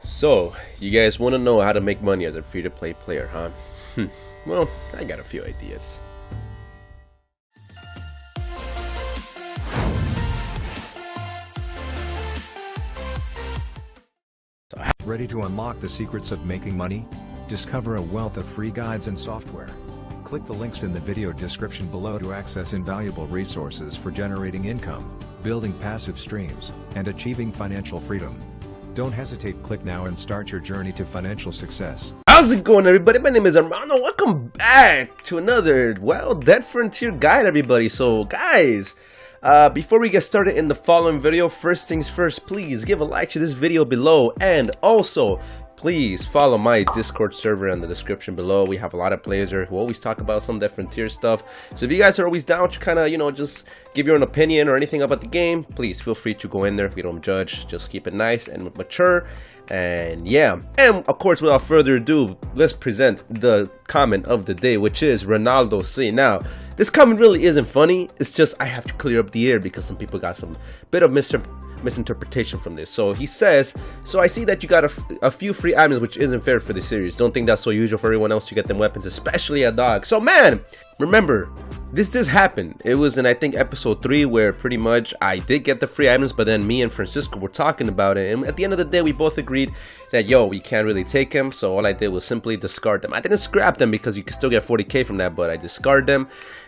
So, you guys want to know how to make money as a free-to-play player, huh? Well, I got a few ideas. Ready to unlock the secrets of making money? Discover a wealth of free guides and software. Click the links in the video description below to access invaluable resources for generating income, building passive streams, and achieving financial freedom. Don't hesitate, click now and start your journey to financial success. How's it going, everybody? My name is Armando. Welcome back to another, Dead Frontier guide, everybody. So, guys, before we get started in the following video, first things first, please give a like to this video below, and also please follow my Discord server in the description below. We have a lot of players there who always talk about some Dead Frontier stuff. So if you guys are always down to kind of, just give your own opinion or anything about the game, please feel free to go in there. We don't judge, just keep it nice and mature. And yeah, and of course, without further ado, let's present the comment of the day, which is Ronaldo C. Now, this comment really isn't funny. It's just I have to clear up the air because some people got some bit of misinterpretation from this. So he says, so I see that you got a few free items, which isn't fair for the series. Don't think that's so usual for everyone else to get them weapons, especially a dog. So man, remember, this does happen. It was in, I think, episode 3 where pretty much I did get the free items, but then me and Francisco were talking about it, and at the end of the day we both agreed that we can't really take them. So all I did was simply discard them. I didn't scrap them because you can still get 40k from that, but I discard them.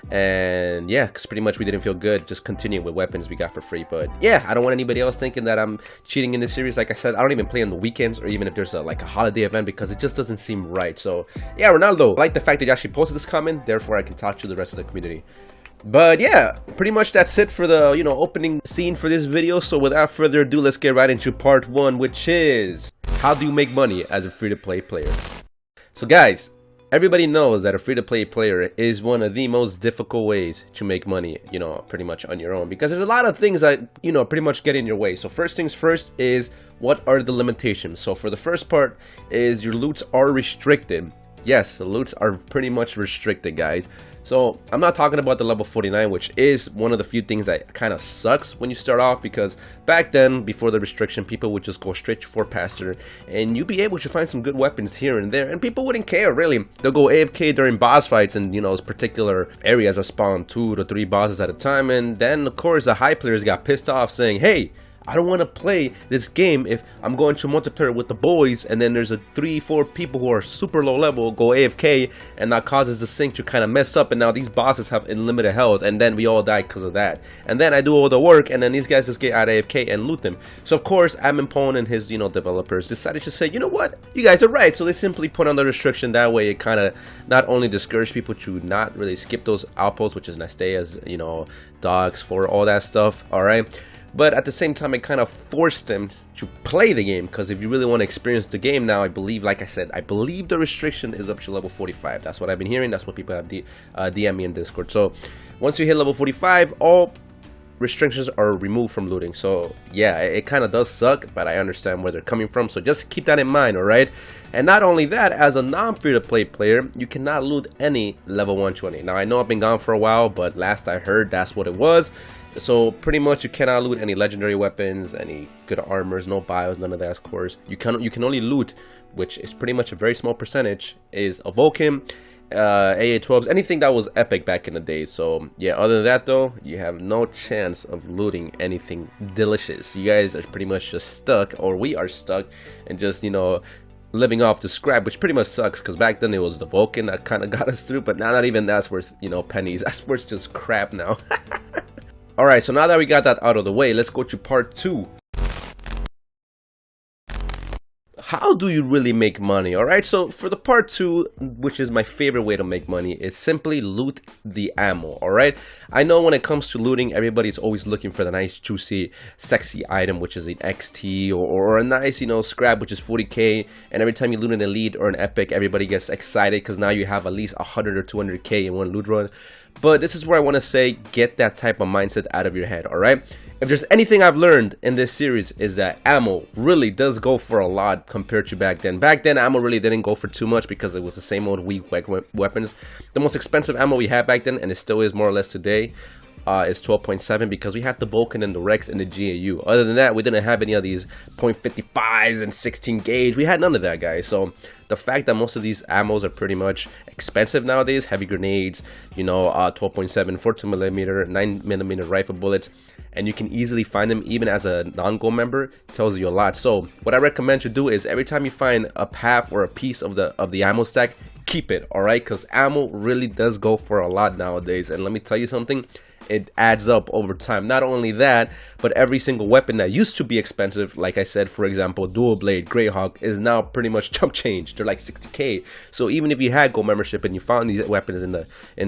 And yeah, because pretty much we didn't feel good just continuing with weapons we got for free. But yeah, I don't want anybody else thinking that I'm cheating in this series. Like I said, I don't even play on the weekends or even if there's a holiday event, because it just doesn't seem right. So yeah, Ronaldo, I like the fact that you actually posted this comment, therefore I can talk to the rest of the community. But yeah, pretty much that's it for the opening scene for this video. So without further ado, let's get right into part 1, which is how do you make money as a free-to-play player. So guys, everybody knows that a free-to-play player is one of the most difficult ways to make money, pretty much on your own, because there's a lot of things that pretty much get in your way. So first things first is, what are the limitations? So for the first part is your loots are restricted. Yes, the loots are pretty much restricted, guys. So I'm not talking about the level 49, which is one of the few things that kind of sucks when you start off, because back then, before the restriction, people would just go straight for Pastor and you'd be able to find some good weapons here and there, and people wouldn't care really. They'll go AFK during boss fights and those particular areas that spawn 2 to 3 bosses at a time, and then of course the high players got pissed off saying, hey, I don't want to play this game if I'm going to multiplayer with the boys and then there's 3-4 people who are super low level go AFK, and that causes the sync to kind of mess up, and now these bosses have unlimited health and then we all die because of that. And then I do all the work and then these guys just get out of AFK and loot them. So of course Amimpone and his developers decided to say, you know what, you guys are right. So they simply put on the restriction. That way it kind of not only discouraged people to not really skip those outposts, which is Nastea's, dogs, for all that stuff, alright, but at the same time it kind of forced them to play the game, because if you really want to experience the game now, I believe, like I said, I believe the restriction is up to level 45. That's what I've been hearing. That's what people have DM me in Discord. So once you hit level 45, all restrictions are removed from looting. So yeah, it kind of does suck, but I understand where they're coming from, so just keep that in mind, alright? And not only that, as a non-free-to-play player, you cannot loot any level 120. Now I know I've been gone for a while, but last I heard that's what it was. So pretty much you cannot loot any legendary weapons, any good armors, no bios, none of that, of course. You can only loot, which is pretty much a very small percentage, is a Vulcan, AA-12s, anything that was epic back in the day. So yeah, other than that though, you have no chance of looting anything delicious. You guys are pretty much just stuck, or we are stuck, and just living off the scrap, which pretty much sucks, because back then it was the Vulcan that kind of got us through, but now not even that's worth pennies. That's worth just crap now. Alright, so now that we got that out of the way, let's go to part 2. How do you really make money? Alright, so for the part 2, which is my favorite way to make money, is simply loot the ammo. Alright, I know when it comes to looting, everybody's always looking for the nice, juicy, sexy item, which is an XT or a nice, scrap, which is 40k. And every time you loot an elite or an epic, everybody gets excited because now you have at least 100 or 200k in one loot run. But this is where I want to say, get that type of mindset out of your head. Alright, if there's anything I've learned in this series, is that ammo really does go for a lot compared to back then. Back then, ammo really didn't go for too much because it was the same old weak weapons. The most expensive ammo we had back then, and it still is more or less today, is 12.7 because we had the Vulcan and the Rex and the GAU. Other than that, we didn't have any of these .55s and 16 gauge. We had none of that, guys. So the fact that most of these ammos are pretty much expensive nowadays, heavy grenades, you know, 12.7, 14mm, 9mm rifle bullets, and you can easily find them even as a non-gold member, tells you a lot. So what I recommend you do is every time you find a half or a piece of the ammo stack, keep it, all right? Because ammo really does go for a lot nowadays, and let me tell you something, it adds up over time. Not only that, but every single weapon that used to be expensive, like I said, for example, dual blade Greyhawk, is now pretty much chump change. They're like 60k. So even if you had gold membership and you found these weapons in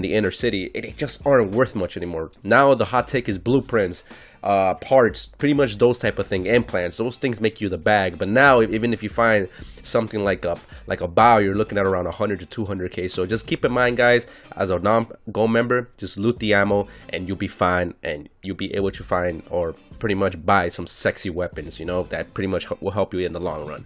the inner city, it just aren't worth much anymore. Now the hot take is blueprints, parts, pretty much those type of thing, implants. Those things make you the bag. But now even if you find something like a bow, you're looking at around 100 to 200k. So just keep in mind, guys, as a non-gold member, just loot the ammo and you'll be fine, and you'll be able to find or pretty much buy some sexy weapons, you know, that pretty much will help you in the long run.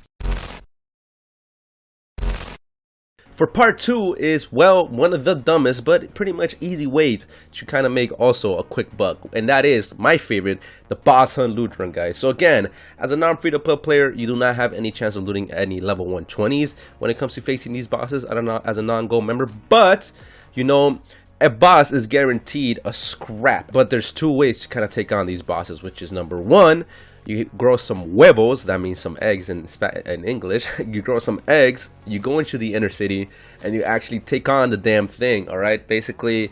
For part 2 is, well, one of the dumbest but pretty much easy ways to kind of make also a quick buck, and that is my favorite, the boss hunt loot run, guys. So again, as a non-free-to-play player, you do not have any chance of looting any level 120s when it comes to facing these bosses as a non-gold member, but you know, a boss is guaranteed a scrap. But there's two ways to kind of take on these bosses, which is number one, you grow some huevos, that means some eggs in English. You grow some eggs, you go into the inner city, and you actually take on the damn thing, alright? Basically,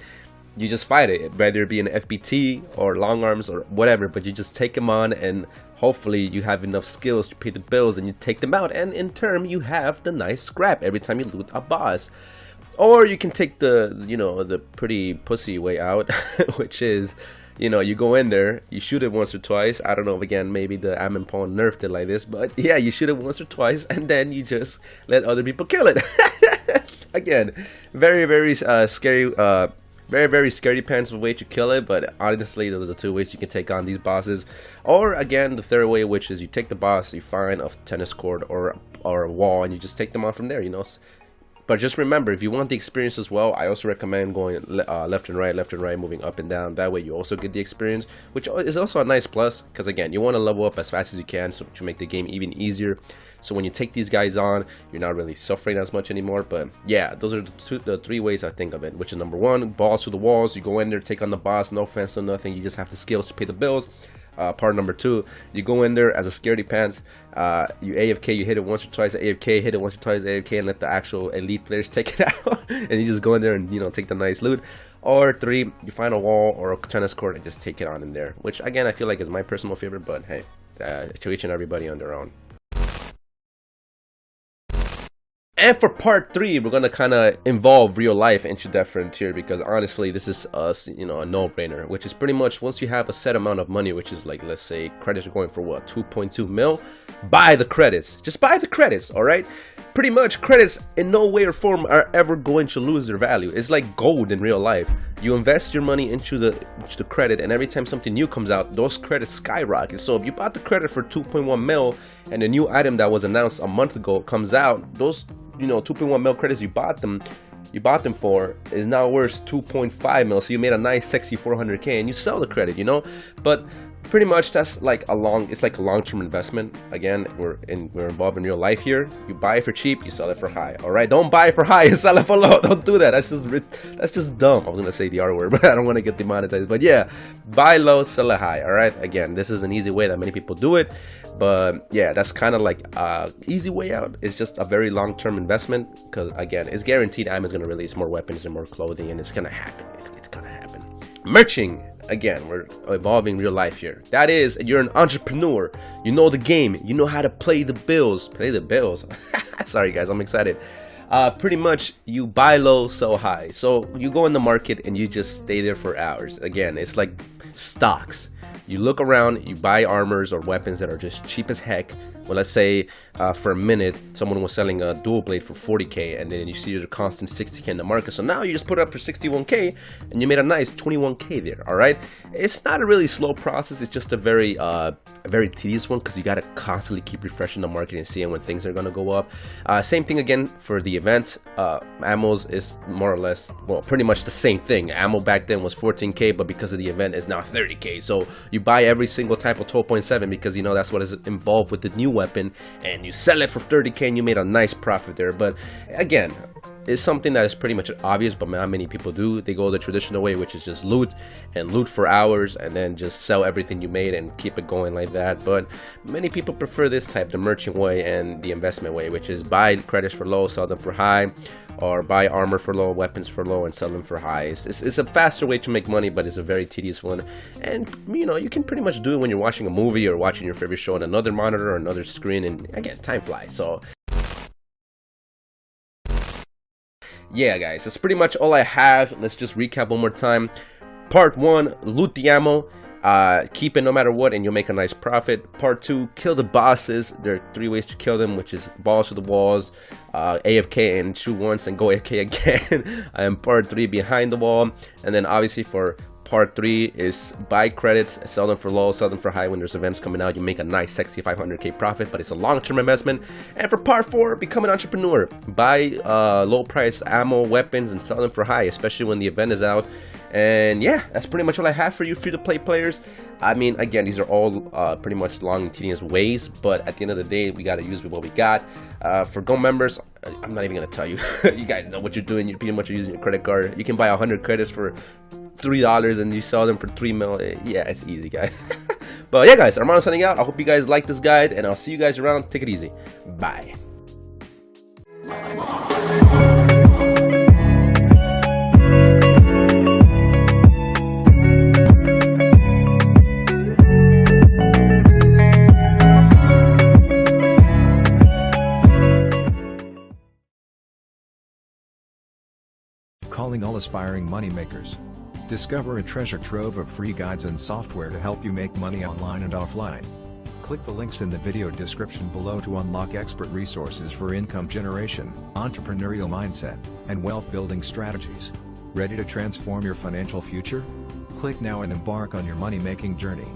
you just fight it, whether it be an FBT or long arms or whatever, but you just take them on, and hopefully you have enough skills to pay the bills, and you take them out, and in turn, you have the nice scrap every time you loot a boss. Or you can take the, you know, the pretty pussy way out, which is, you know, you go in there, you shoot it once or twice. I don't know, again, maybe the Ammon Pawn nerfed it like this, but yeah, you shoot it once or twice, and then you just let other people kill it. Again, very, very scary, very scaredy pants way to kill it, but honestly, those are the two ways you can take on these bosses. Or again, the third way, which is you take the boss, you find a tennis court or a wall, and you just take them on from there, you know. But just remember, if you want the experience as well, I also recommend going left and right, moving up and down. That way you also get the experience, which is also a nice plus, because again, you want to level up as fast as you can so to make the game even easier. So when you take these guys on, you're not really suffering as much anymore. But yeah, those are the three ways I think of it, which is number one, balls to the walls. You go in there, take on the boss, no offense, no nothing. You just have the skills to pay the bills. Part number two, you go in there as a scaredy pants, you AFK, you hit it once or twice, AFK, hit it once or twice, AFK, and let the actual elite players take it out, and you just go in there and, you know, take the nice loot. Or three, you find a wall or a tennis court and just take it on in there, which again I feel like is my personal favorite, but hey, to each and everybody on their own. And for part 3, we're gonna kind of involve real life into that frontier, because honestly, this is you know, a no-brainer, which is pretty much once you have a set amount of money, which is like, let's say credits are going for what, 2.2 mil, buy the credits. Just buy the credits, all right? Pretty much credits in no way or form are ever going to lose their value. It's like gold in real life. You invest your money into the credit, and every time something new comes out, those credits skyrocket. So if you bought the credit for 2.1 mil and a new item that was announced a month ago comes out, those, you know, 2.1 mil credits you bought them for is now worth 2.5 mil. So you made a nice sexy 400k and you sell the credit, you know. But pretty much that's like it's like a long-term investment. Again, we're involved in real life here. You buy it for cheap, you sell it for high. All right, don't buy it for high and sell it for low. Don't do that. That's just dumb. I was gonna say the R word, but I don't want to get demonetized. But yeah, buy low, sell it high. All right. Again, this is an easy way that many people do it. But yeah, that's kind of like easy way out. It's just a very long-term investment, because again, it's guaranteed Amazon's gonna release more weapons and more clothing, and it's gonna happen. It's gonna happen. Merching. Again, we're evolving real life here. That is, you're an entrepreneur. You know the game. You know how to play the bills. Play the bills. Sorry guys, I'm excited. Pretty much you buy low, sell high. So you go in the market and you just stay there for hours. Again, it's like stocks. You look around, you buy armors or weapons that are just cheap as heck, Well, let's say for a minute someone was selling a dual blade for 40k, and then you see your constant 60k in the market. So now you just put it up for 61k, and you made a nice 21k there. All right, it's not a really slow process. It's just a very tedious one, because you got to constantly keep refreshing the market and seeing when things are going to go up. Same thing again for the events. Ammos is more or less, well, pretty much the same thing. Ammo back then was 14k, but because of the event is now 30k. So you buy every single type of 12.7 because you know that's what is involved with the new weapon, and you sell it for 30k and you made a nice profit there. But again, it's something that is pretty much obvious, but not many people do. They go the traditional way, which is just loot for hours and then just sell everything you made and keep it going like that. But many people prefer this type, the merchant way and the investment way, which is buy credits for low, sell them for high, or buy armor for low, weapons for low, and sell them for high. It's a faster way to make money, but it's a very tedious one. And you know, you can pretty much do it when you're watching a movie or watching your favorite show on another monitor or another screen, and again, time flies. So yeah, guys, that's pretty much all I have. Let's just recap one more time. Part 1, loot the ammo. Keep it no matter what, and you'll make a nice profit. Part 2, kill the bosses. There are 3 ways to kill them, which is balls to the walls, AFK and shoot once and go AFK again. And part 3, behind the wall. And then obviously for part 3 is buy credits, sell them for low, sell them for high. When there's events coming out, you make a nice sexy 500k profit, but it's a long-term investment. And for part 4, become an entrepreneur. Buy low price ammo, weapons, and sell them for high, especially when the event is out. And yeah, that's pretty much all I have for you free-to-play players. I mean, again, these are all pretty much long and tedious ways, but at the end of the day, we got to use what we got. For Go members, I'm not even going to tell you. You guys know what you're doing. You're pretty much using your credit card. You can buy 100 credits for $3 and you sell them for 3 mil. Yeah, it's easy, guys. But yeah, guys, Armando signing out. I hope you guys like this guide, and I'll see you guys around. Take it easy. Bye. Calling all aspiring moneymakers. Discover a treasure trove of free guides and software to help you make money online and offline. Click the links in the video description below to unlock expert resources for income generation, entrepreneurial mindset, and wealth building strategies. Ready to transform your financial future? Click now and embark on your money-making journey.